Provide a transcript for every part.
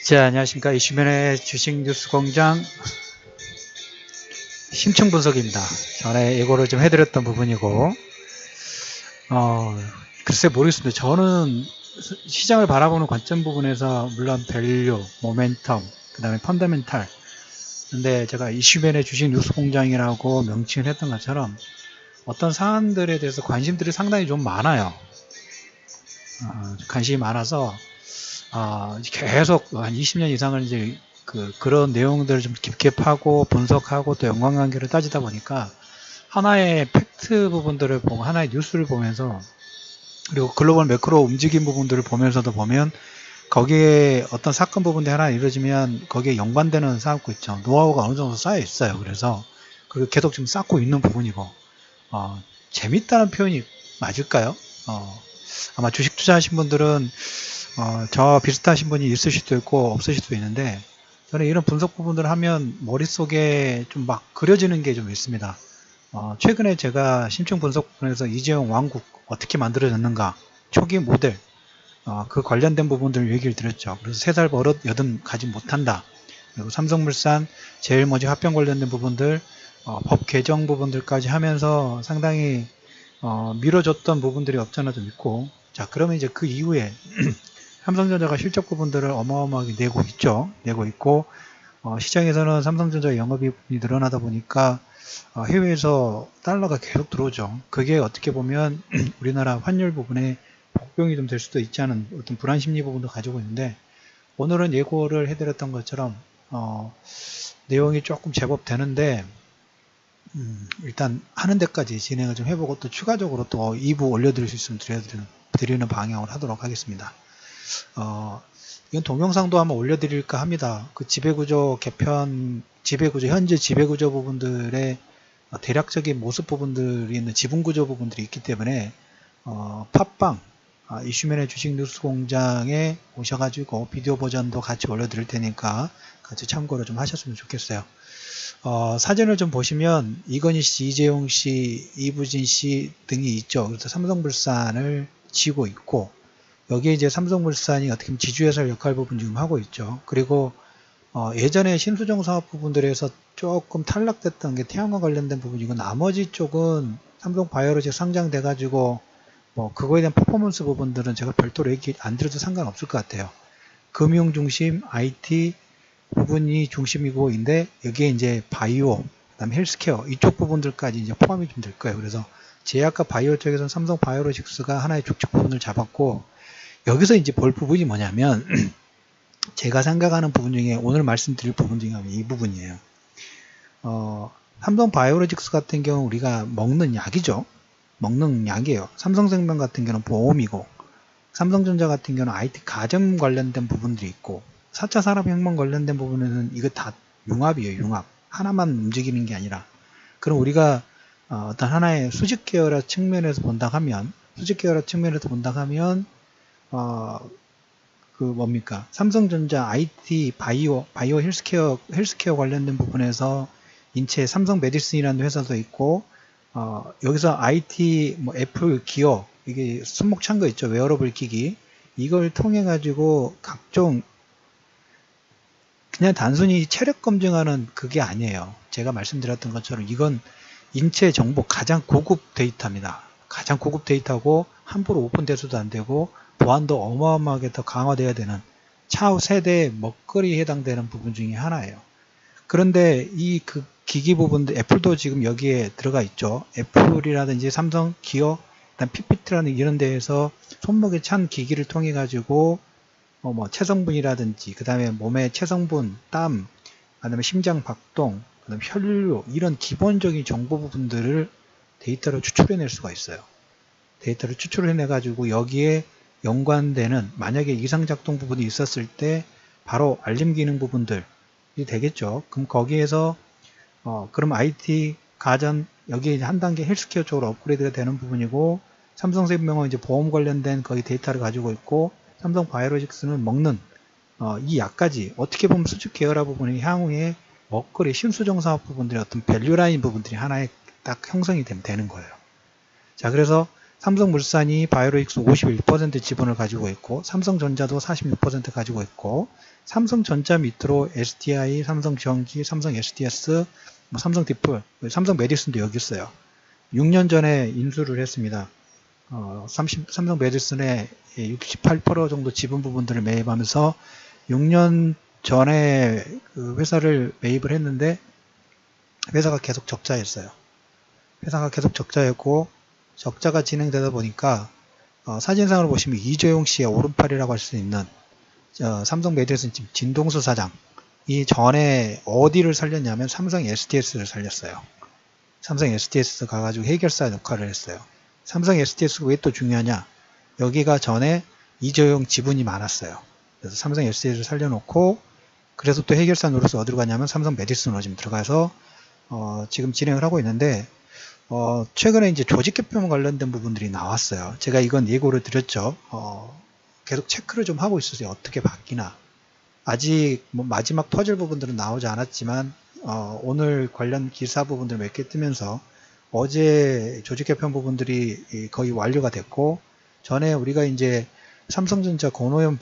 자, 안녕하십니까. 이슈면의 주식 뉴스 공장 심층 분석입니다. 전에 예고를 좀 해드렸던 부분이고, 글쎄 모르겠습니다. 저는 시장을 바라보는 관점 부분에서 물론 밸류, 모멘텀, 그 다음에 펀더멘탈. 근데 제가 이슈면의 주식 뉴스 공장이라고 명칭을 했던 것처럼 어떤 사안들에 대해서 관심들이 상당히 좀 많아요. 관심이 많아서 계속 한 20년 이상을 이제 그런 내용들을 좀 깊게 파고 분석하고 또 연관관계를 따지다 보니까 하나의 팩트 부분들을 보고 하나의 뉴스를 보면서 그리고 글로벌 매크로 움직임 부분들을 보면서도 보면 거기에 어떤 사건 부분들이 하나 이루어지면 거기에 연관되는 쌓고 있죠. 노하우가 어느 정도 쌓여 있어요. 그래서 그걸 계속 지금 쌓고 있는 부분이고 재밌다는 표현이 맞을까요? 아마 주식 투자하신 분들은 저와 비슷하신 분이 있으실 수도 있고 없으실 수도 있는데 저는 이런 분석 부분들을 하면 머릿속에 좀 막 그려지는 게 좀 있습니다. 최근에 제가 심층 분석 부분에서 이재용 왕국 어떻게 만들어졌는가 초기 모델 그 관련된 부분들을 얘기를 드렸죠. 그래서 3살 버릇 여든 가지 못한다. 그리고 삼성물산 제일모직 합병 관련된 부분들 법 개정 부분들까지 하면서 상당히 미뤄졌던 부분들이 없잖아 좀 있고 자 그러면 이제 그 이후에 삼성전자가 실적 부분들을 어마어마하게 내고 있죠. 내고 있고 시장에서는 삼성전자 영업이익이 늘어나다 보니까 해외에서 달러가 계속 들어오죠. 그게 어떻게 보면 우리나라 환율 부분에 복병이 좀 될 수도 있지 않은 어떤 불안 심리 부분도 가지고 있는데 오늘은 예고를 해드렸던 것처럼 내용이 조금 제법 되는데 일단 하는 데까지 진행을 좀 해보고 또 추가적으로 또 2부 올려드릴 수 있으면 드리는 방향으로 하도록 하겠습니다. 이건 동영상도 한번 올려드릴까 합니다. 그 지배구조 개편, 현재 지배구조 부분들의 대략적인 모습 부분들이 있는 지분구조 부분들이 있기 때문에 팟빵 이슈면의 주식 뉴스 공장에 오셔가지고 비디오 버전도 같이 올려드릴 테니까 같이 참고를 좀 하셨으면 좋겠어요. 사진을 좀 보시면 이건희 씨, 이재용 씨, 이부진 씨 등이 있죠. 그래서 삼성물산을 지고 있고 여기에 이제 삼성물산이 어떻게 보면 지주회사 역할 부분 지금 하고 있죠. 그리고 예전에 신수정 사업 부분들에서 조금 탈락됐던 게 태양광 관련된 부분이고 나머지 쪽은 삼성바이오로직 상장돼 가지고 뭐 그거에 대한 퍼포먼스 부분들은 제가 별도로 얘기 안 드려도 상관없을 것 같아요. 금융 중심, IT 부분이 중심이고인데 여기에 이제 바이오, 그다음에 헬스케어 이쪽 부분들까지 이제 포함이 좀 될 거예요. 그래서 제약과 바이오 쪽에서는 삼성 바이오로직스가 하나의 축적 부분을 잡았고 여기서 이제 볼 부분이 뭐냐면 제가 생각하는 부분 중에 오늘 말씀드릴 부분 중에 이 부분이에요. 삼성 바이오로직스 같은 경우 우리가 먹는 약이죠. 먹는 약이에요. 삼성생명 같은 경우는 보험이고 삼성전자 같은 경우는 IT 가전 관련된 부분들이 있고 4차 산업혁명 관련된 부분에는 이거 다 융합이에요. 융합. 하나만 움직이는 게 아니라 그럼 우리가 어떤 하나의 수직 계열화 측면에서 본다 하면 뭡니까? 삼성전자 IT 바이오 헬스케어 관련된 부분에서 인체 삼성 메디슨이라는 회사도 있고 여기서 IT 뭐 애플 기어 이게 손목 찬 거 있죠. 웨어러블 기기 이걸 통해 가지고 각종 그냥 단순히 체력 검증하는 그게 아니에요. 제가 말씀드렸던 것처럼 이건 인체 정보 가장 고급 데이터입니다. 가장 고급 데이터고 함부로 오픈돼서도 안 되고 보안도 어마어마하게 더 강화돼야 되는 차후 세대의 먹거리에 해당되는 부분 중에 하나예요. 그런데 이 그 기기 부분들 애플도 지금 여기에 들어가 있죠. 애플이라든지 삼성, 기어, 그다음 PPT라는 이런 데에서 손목에 찬 기기를 통해 가지고 뭐 체성분이라든지 그 다음에 몸의 체성분, 땀, 그 다음에 심장 박동, 그 다음에 혈류 이런 기본적인 정보 부분들을 데이터로 추출해낼 수가 있어요. 데이터를 추출해내 가지고 여기에 연관되는 만약에 이상작동 부분이 있었을 때 바로 알림 기능 부분들이 되겠죠. 그럼 거기에서 그럼 IT 가전 여기에 한 단계 헬스케어 쪽으로 업그레이드가 되는 부분이고 삼성생명은 이제 보험 관련된 거기 데이터를 가지고 있고 삼성 바이오로직스는 먹는 이 약까지 어떻게 보면 수직 계열화 부분이 향후에 먹거리 신수정 사업 부분들의 어떤 밸류라인 부분들이 하나의 딱 형성이 되는 거예요. 자, 그래서 삼성물산이 바이오로직스 51% 지분을 가지고 있고 삼성전자도 46% 가지고 있고 삼성전자 밑으로 SDI, 삼성전기, 삼성 SDS, 삼성 디플, 삼성 메디슨도 여기 있어요. 6년 전에 인수를 했습니다. 삼성 메디슨의 68% 정도 지분 부분들을 매입하면서 6년 전에 그 회사를 매입을 했는데 회사가 계속 적자였어요. 회사가 계속 적자였고 적자가 진행되다 보니까 사진상으로 보시면 이재용 씨의 오른팔이라고 할 수 있는 삼성 메디슨 진동수 사장 이 전에 어디를 살렸냐면 삼성 SDS를 살렸어요. 삼성 SDS 가가지고 해결사 역할을 했어요. 삼성 SDS가 왜 또 중요하냐? 여기가 전에 이재용 지분이 많았어요. 그래서 삼성 SDS를 살려놓고 그래서 또 해결사 노릇을 어디로 가냐면 삼성 메디슨으로 지금 들어가서 지금 진행을 하고 있는데 최근에 이제 조직 개편 관련된 부분들이 나왔어요. 제가 이건 예고를 드렸죠. 계속 체크를 좀 하고 있어요. 어떻게 바뀌나. 아직 뭐 마지막 퍼즐 부분들은 나오지 않았지만 오늘 관련 기사 부분들 몇 개 뜨면서 어제 조직 개편 부분들이 거의 완료가 됐고 전에 우리가 이제 삼성전자 권오현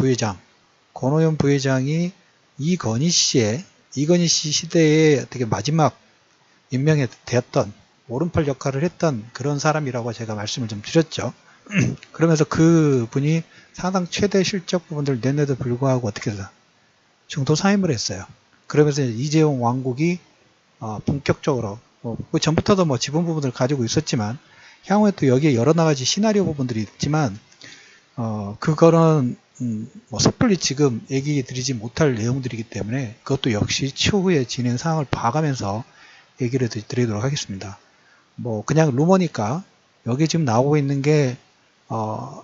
부회장이 이건희 씨 시대에 되게 마지막 임명이 되었던 오른팔 역할을 했던 그런 사람이라고 제가 말씀을 좀 드렸죠. 그러면서 그 분이 사상 최대 실적 부분들을 냈는데도 불구하고 어떻게 해서 중도 사임을 했어요. 그러면서 이재용 왕국이 본격적으로 그 전부터도 뭐 지분 부분을 가지고 있었지만 향후에 또 여기에 여러 가지 시나리오 부분들이 있지만 그거는 뭐 섣불리 지금 얘기 드리지 못할 내용들이기 때문에 그것도 역시 추후에 진행 상황을 봐가면서 얘기를 드리도록 하겠습니다. 뭐 그냥 루머니까 여기 지금 나오고 있는 게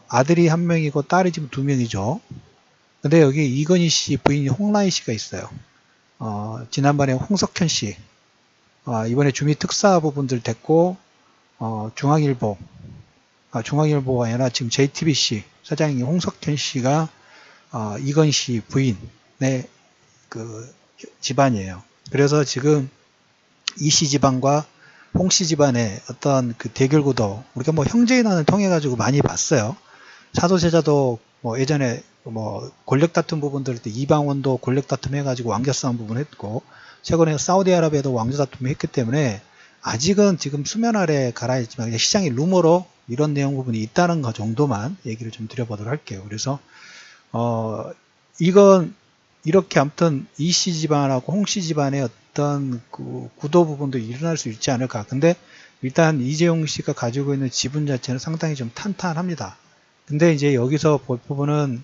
아들이 한 명이고 딸이 지금 2명이죠. 근데 여기 이건희 씨 부인이 홍라희 씨가 있어요. 지난번에 홍석현 씨 이번에 주미 특사 부분들 됐고 중앙일보가 아니라 지금 JTBC 사장인 홍석현 씨가 이건희 씨 부인의 그 집안이에요. 그래서 지금 이 씨 집안과 홍 씨 집안의 어떤 그 대결 구도 우리가 뭐 형제인환을 통해 가지고 많이 봤어요. 사도세자도 뭐 예전에 뭐 권력 다툼 부분들 때 이방원도 권력 다툼 해가지고 왕자 싸움 부분 했고 최근에 사우디아라비아도 왕자 다툼 했기 때문에 아직은 지금 수면 아래 가라앉지만 시장의 루머로 이런 내용 부분이 있다는 것 정도만 얘기를 좀 드려보도록 할게요. 그래서 이건 이렇게 아무튼 이 씨 집안하고 홍 씨 집안의 어떤 그 구도 부분도 일어날 수 있지 않을까. 근데 일단 이재용 씨가 가지고 있는 지분 자체는 상당히 좀 탄탄합니다. 근데 이제 여기서 볼 부분은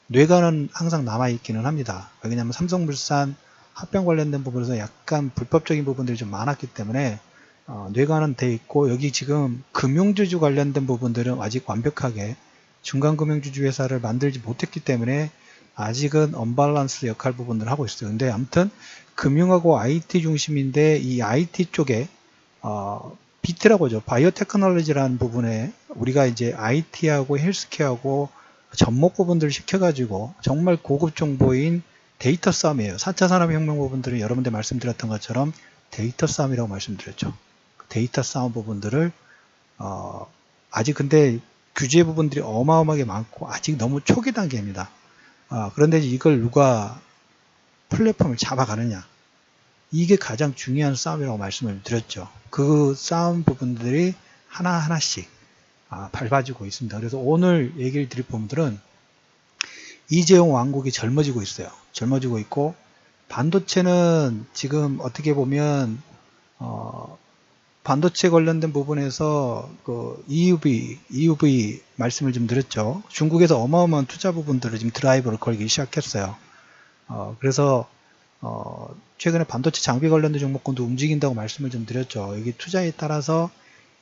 뇌관은 항상 남아있기는 합니다. 왜냐하면 삼성물산 합병 관련된 부분에서 약간 불법적인 부분들이 좀 많았기 때문에 뇌관은 돼 있고 여기 지금 금융주주 관련된 부분들은 아직 완벽하게 중간금융주주 회사를 만들지 못했기 때문에 아직은 언밸런스 역할 부분을 하고 있어요. 근데 아무튼 금융하고 IT 중심인데 이 IT 쪽에 비트라고 하죠. 바이오테크놀로지라는 부분에 우리가 이제 IT하고 헬스케어하고 접목 부분들을 시켜가지고 정말 고급 정보인 데이터 싸움이에요. 4차 산업혁명 부분들은 여러분들 말씀드렸던 것처럼 데이터 싸움이라고 말씀드렸죠. 데이터 싸움 부분들을 아직 근데 규제 부분들이 어마어마하게 많고 아직 너무 초기 단계입니다. 그런데 이걸 누가 플랫폼을 잡아가느냐 이게 가장 중요한 싸움이라고 말씀을 드렸죠. 그 싸움 부분들이 하나하나씩 밟아지고 있습니다. 그래서 오늘 얘기를 드릴 부분들은 이재용 왕국이 젊어지고 있어요. 젊어지고 있고 반도체는 지금 어떻게 보면 반도체 관련된 부분에서 그 EUV 말씀을 좀 드렸죠. 중국에서 어마어마한 투자 부분들을 지금 드라이버를 걸기 시작했어요. 그래서 최근에 반도체 장비 관련된 종목군도 움직인다고 말씀을 좀 드렸죠. 여기 투자에 따라서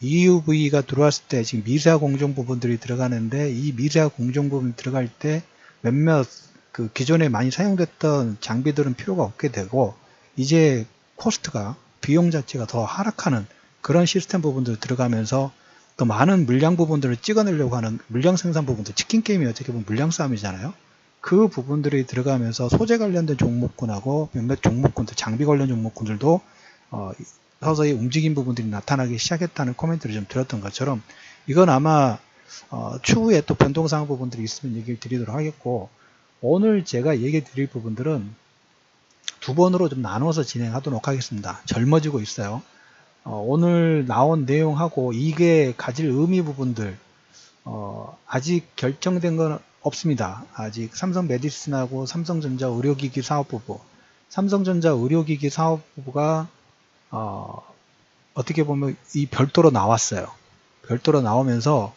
EUV가 들어왔을 때 지금 미세화 공정 부분들이 들어가는데 이 미세화 공정 부분이 들어갈 때 몇몇 그 기존에 많이 사용됐던 장비들은 필요가 없게 되고 이제 코스트가 비용 자체가 더 하락하는 그런 시스템 부분들 들어가면서 또 많은 물량 부분들을 찍어내려고 하는 물량 생산 부분들 치킨 게임이 어떻게 보면 물량 싸움이잖아요. 그 부분들이 들어가면서 소재 관련된 종목군하고 몇몇 종목군들 장비 관련 종목군들도 서서히 움직인 부분들이 나타나기 시작했다는 코멘트를 좀 드렸던 것처럼 이건 아마 추후에 또 변동사항 부분들이 있으면 얘기를 드리도록 하겠고, 오늘 제가 얘기 드릴 부분들은 두 번으로 좀 나눠서 진행하도록 하겠습니다. 젊어지고 있어요. 오늘 나온 내용하고 이게 가질 의미 부분들, 아직 결정된 건 없습니다. 아직 삼성 메디슨하고 삼성전자 의료기기 사업부부, 삼성전자 의료기기 사업부부가 어떻게 보면 이 별도로 나왔어요. 별도로 나오면서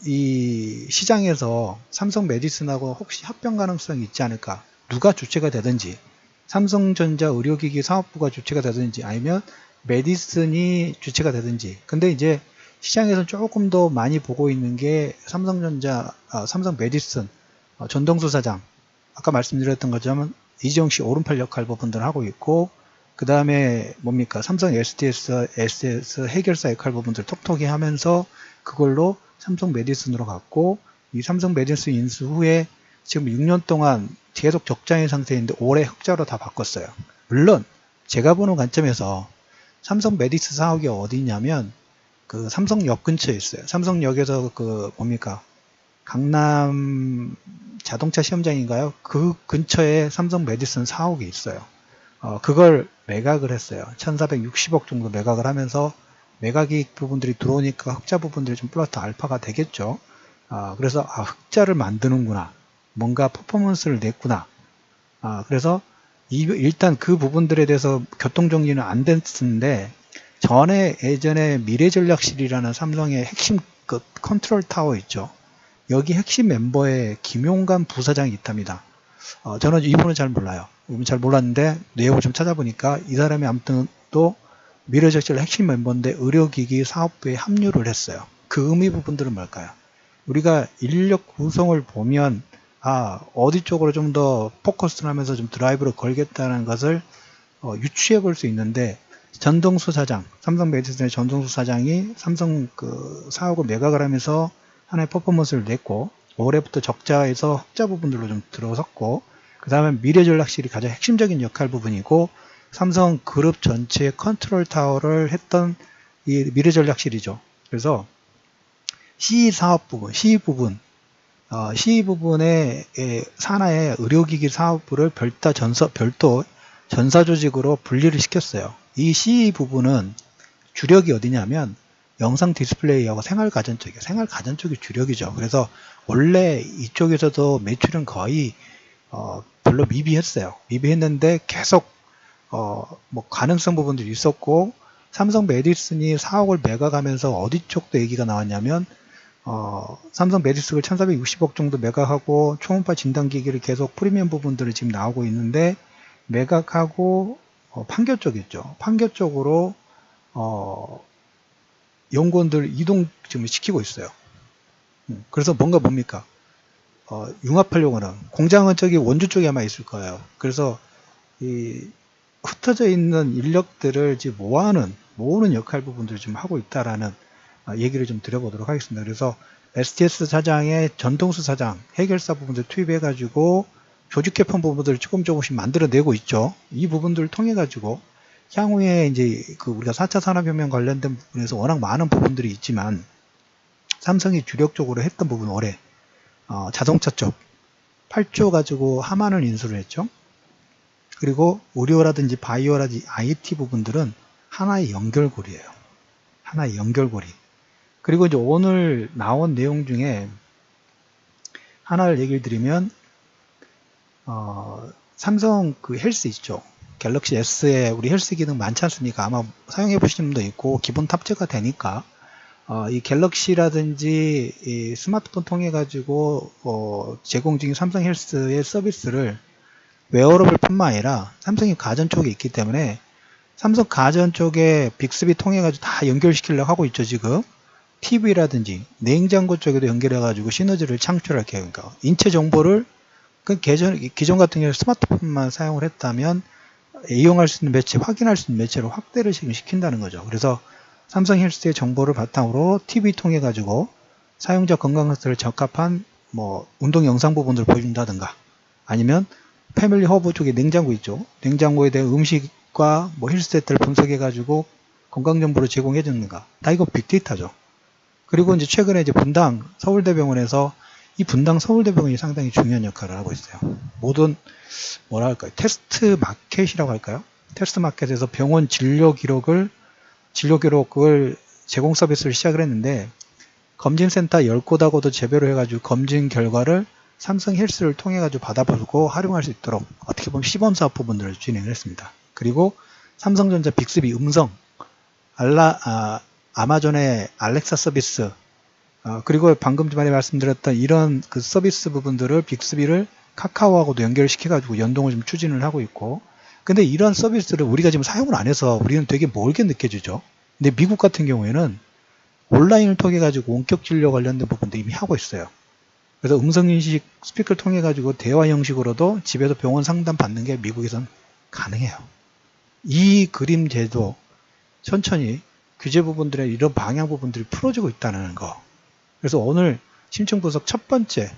이 시장에서 삼성 메디슨하고 혹시 합병 가능성이 있지 않을까, 누가 주체가 되든지 삼성전자 의료기기 사업부가 주체가 되든지 아니면 메디슨이 주체가 되든지. 근데 이제 시장에서 조금 더 많이 보고 있는 게 삼성 메디슨 전동수 사장, 아까 말씀드렸던 것처럼 이재용씨 오른팔 역할 부분들을 하고 있고, 그 다음에 뭡니까, 삼성 SDS 해결사 역할 부분들 톡톡히 하면서 그걸로 삼성 메디슨으로 갔고, 이 삼성 메디슨 인수 후에 지금 6년 동안 계속 적자인 상태인데 올해 흑자로 다 바꿨어요. 물론 제가 보는 관점에서 삼성 메디슨 사옥이 어디 있냐면 그 삼성역 근처에 있어요. 삼성역에서 그 뭡니까, 강남 자동차 시험장인가요? 그 근처에 삼성 메디슨 사옥이 있어요. 그걸 매각을 했어요. 1460억 정도 매각을 하면서 매각이익 부분들이 들어오니까 흑자 부분들이 좀 플러스 알파가 되겠죠. 그래서 흑자를 만드는구나, 뭔가 퍼포먼스를 냈구나. 그래서 일단 그 부분들에 대해서 교통정리는 안 됐는데, 전에 예전에 미래전략실이라는 삼성의 핵심 그 컨트롤 타워 있죠. 여기 핵심 멤버에 김용관 부사장이 있답니다. 저는 이분은 잘 몰라요. 이분 잘 몰랐는데 내용을 좀 찾아보니까 이 사람이 아무튼 또 미래전략실 핵심 멤버인데 의료기기 사업부에 합류를 했어요. 그 의미 부분들은 뭘까요? 우리가 인력 구성을 보면 어디 쪽으로 좀 더 포커스를 하면서 좀 드라이브를 걸겠다는 것을 유추해 볼 수 있는데, 전동수 사장, 삼성 메디슨의 전동수 사장이 삼성 그 사옥을 매각을 하면서 하나의 퍼포먼스를 냈고, 올해부터 적자에서 흑자 부분들로 좀 들어섰고, 그 다음에 미래전략실이 가장 핵심적인 역할 부분이고, 삼성 그룹 전체의 컨트롤 타워를 했던 이 미래전략실이죠. 그래서 CE 사업 부분, CE 부분의 산하의 의료기기 사업부를 별도 전사조직으로 분리를 시켰어요. 이 CE 부분은 주력이 어디냐면 영상 디스플레이하고 생활가전 쪽이에요. 생활가전 쪽이 주력이죠. 그래서 원래 이쪽에서도 매출은 거의 별로 미비했어요. 미비했는데 계속 뭐 가능성 부분들이 있었고, 삼성 메디슨이 사옥을 매각하면서 어디 쪽도 얘기가 나왔냐면 삼성 메디슨을 1460억 정도 매각하고 초음파 진단기기를 계속 프리미엄 부분들이 지금 나오고 있는데, 매각하고 판교 쪽이죠. 판교 쪽으로 연구원들 이동 지금 시키고 있어요. 그래서 뭡니까? 융합하려고는 공장은 저기 원주 쪽에 아마 있을 거예요. 그래서 이 흩어져 있는 인력들을 지금 모으는 역할 부분들을 좀 하고 있다라는 얘기를 좀 드려보도록 하겠습니다. 그래서 SDS 사장의 전동수 사장, 해결사 부분들 투입해가지고 조직 개편 부분들을 조금씩 만들어내고 있죠. 이 부분들을 통해가지고 향후에 이제 그 우리가 4차 산업혁명 관련된 부분에서 워낙 많은 부분들이 있지만, 삼성이 주력적으로 했던 부분 올해 자동차 쪽 8조 가지고 하만을 인수를 했죠. 그리고 의료라든지 바이오라든지 IT 부분들은 하나의 연결고리예요. 하나의 연결고리. 그리고 이제 오늘 나온 내용 중에 하나를 얘기를 드리면, 삼성 그 헬스 있죠. 갤럭시 S에 우리 헬스 기능 많지 않습니까? 아마 사용해 보신 분도 있고 기본 탑재가 되니까 이 갤럭시라든지 이 스마트폰 통해 가지고 제공 중인 삼성 헬스의 서비스를 웨어러블 뿐만 아니라 삼성이 가전 쪽에 있기 때문에 삼성 가전 쪽에 빅스비 통해 가지고 다 연결시키려고 하고 있죠. 지금 TV라든지 냉장고 쪽에도 연결해 가지고 시너지를 창출할 계획이니까, 인체 정보를 기존 같은 경우 스마트폰만 사용을 했다면 이용할 수 있는 매체, 확인할 수 있는 매체로 확대를 지금 시킨다는 거죠. 그래서 삼성 헬스의 정보를 바탕으로 TV 통해 가지고 사용자 건강 상태를 적합한 뭐 운동 영상 부분들을 보여준다든가, 아니면 패밀리 허브 쪽에 냉장고 있죠. 냉장고에 대한 음식과 뭐 헬스 세트를 분석해 가지고 건강 정보를 제공해 주는가. 다 이거 빅데이터죠. 그리고 이제 최근에 이제 분당 서울대병원에서 이 분당 서울대병원이 상당히 중요한 역할을 하고 있어요. 모든 뭐라 할까요? 테스트 마켓이라고 할까요? 테스트 마켓에서 병원 진료 기록을 제공 서비스를 시작을 했는데, 검진센터 10곳하고도 재배로 해가지고 검진 결과를 삼성 헬스를 통해 가지고 받아보고 활용할 수 있도록 어떻게 보면 시범사업 부분들을 진행을 했습니다. 그리고 삼성전자 빅스비 음성, 아마존의 알렉사 서비스, 그리고 방금 전에 말씀드렸던 이런 그 서비스 부분들을 빅스비를 카카오하고도 연결시켜가지고 연동을 좀 추진을 하고 있고, 근데 이런 서비스를 우리가 지금 사용을 안 해서 우리는 되게 멀게 느껴지죠. 근데 미국 같은 경우에는 온라인을 통해 가지고 원격 진료 관련된 부분도 이미 하고 있어요. 그래서 음성인식 스피커를 통해 가지고 대화 형식으로도 집에서 병원 상담 받는 게 미국에선 가능해요. 이 그림제도 천천히 규제 부분들의 이런 방향 부분들이 풀어지고 있다는 거. 그래서 오늘 심층 분석 첫 번째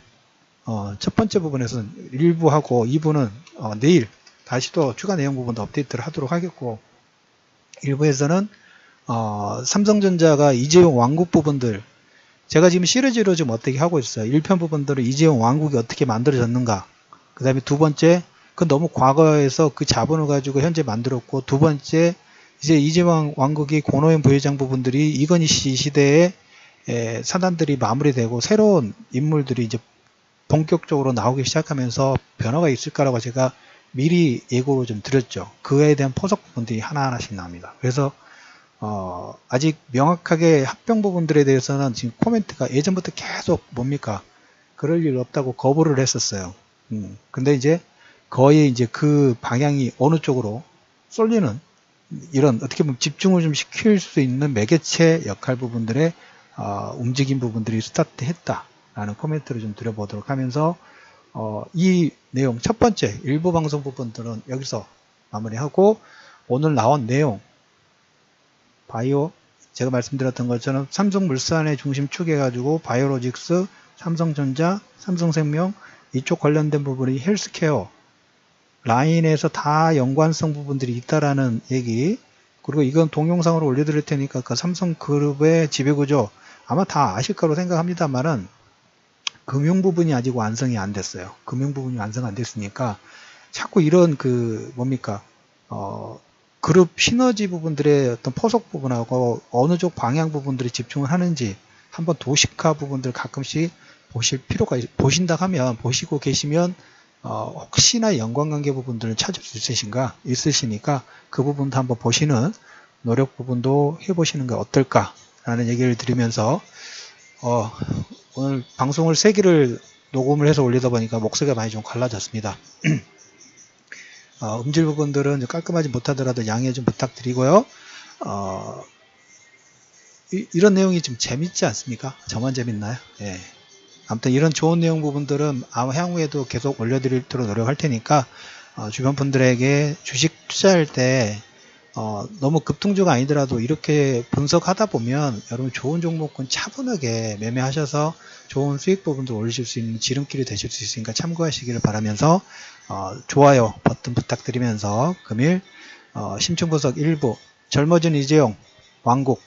부분에서는 1부하고 2부는 내일 다시 또 추가 내용 부분도 업데이트를 하도록 하겠고, 1부에서는 삼성전자가 이재용 왕국 부분들, 제가 지금 시리즈로 좀 어떻게 하고 있어요. 1편 부분들은 이재용 왕국이 어떻게 만들어졌는가, 그 다음에 두 번째, 그건 너무 과거에서 그 자본을 가지고 현재 만들었고, 두 번째, 이제 이재용 왕국이 고노현 부회장 부분들이 이건희 씨 시대에 사단들이 마무리되고 새로운 인물들이 이제 본격적으로 나오기 시작하면서 변화가 있을까라고 제가 미리 예고로 좀 드렸죠. 그에 대한 포석 부분들이 하나하나씩 나옵니다. 그래서 아직 명확하게 합병 부분들에 대해서는 지금 코멘트가 예전부터 계속 뭡니까? 그럴 일 없다고 거부를 했었어요. 근데 이제 거의 이제 그 방향이 어느 쪽으로 쏠리는 이런 어떻게 보면 집중을 좀 시킬 수 있는 매개체 역할 부분들의 움직임 부분들이 스타트했다라는 코멘트를 좀 드려보도록 하면서 이 내용 첫 번째 일부 방송 부분들은 여기서 마무리하고, 오늘 나온 내용 바이오, 제가 말씀드렸던 것처럼 삼성물산의 중심 축 해가지고 바이오로직스, 삼성전자, 삼성생명 이쪽 관련된 부분이 헬스케어 라인에서 다 연관성 부분들이 있다라는 얘기, 그리고 이건 동영상으로 올려드릴 테니까 그 삼성그룹의 지배구조 아마 다 아실 거로 생각합니다만은, 금융 부분이 아직 완성이 안 됐어요. 금융 부분이 완성 안 됐으니까 자꾸 이런 그 뭡니까 그룹 시너지 부분들의 어떤 포석 부분하고 어느 쪽 방향 부분들이 집중을 하는지 한번 도식화 부분들 가끔씩 보실 필요가 보신다 하면 보시고 계시면 혹시나 연관관계 부분들을 찾을 수 있으시니까 그 부분도 한번 보시는 노력 부분도 해보시는 게 어떨까라는 얘기를 드리면서 오늘 방송을 3개를 녹음을 해서 올리다 보니까 목소리가 많이 좀 갈라졌습니다. 음질 부분들은 깔끔하지 못하더라도 양해 좀 부탁드리고요. 이런 내용이 좀 재밌지 않습니까? 저만 재밌나요? 예. 아무튼 이런 좋은 내용 부분들은 아마 향후에도 계속 올려드리도록 노력할 테니까 주변 분들에게 주식 투자할 때 너무 급등주가 아니더라도 이렇게 분석하다 보면 여러분 좋은 종목은 차분하게 매매하셔서 좋은 수익 부분도 올리실 수 있는 지름길이 되실 수 있으니까 참고하시기를 바라면서 좋아요 버튼 부탁드리면서 금일 심층분석 1부 젊어진 이재용 왕국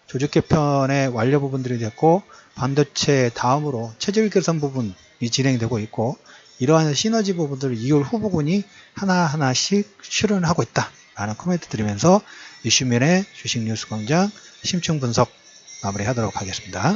조직 개편의 완료 부분들이 됐고, 반도체 다음으로 체질 개선 부분이 진행되고 있고, 이러한 시너지 부분들을 2월 후보군이 하나하나씩 실현하고 있다 라는 코멘트 드리면서 이슈민의 주식뉴스광장 심층분석 마무리하도록 하겠습니다.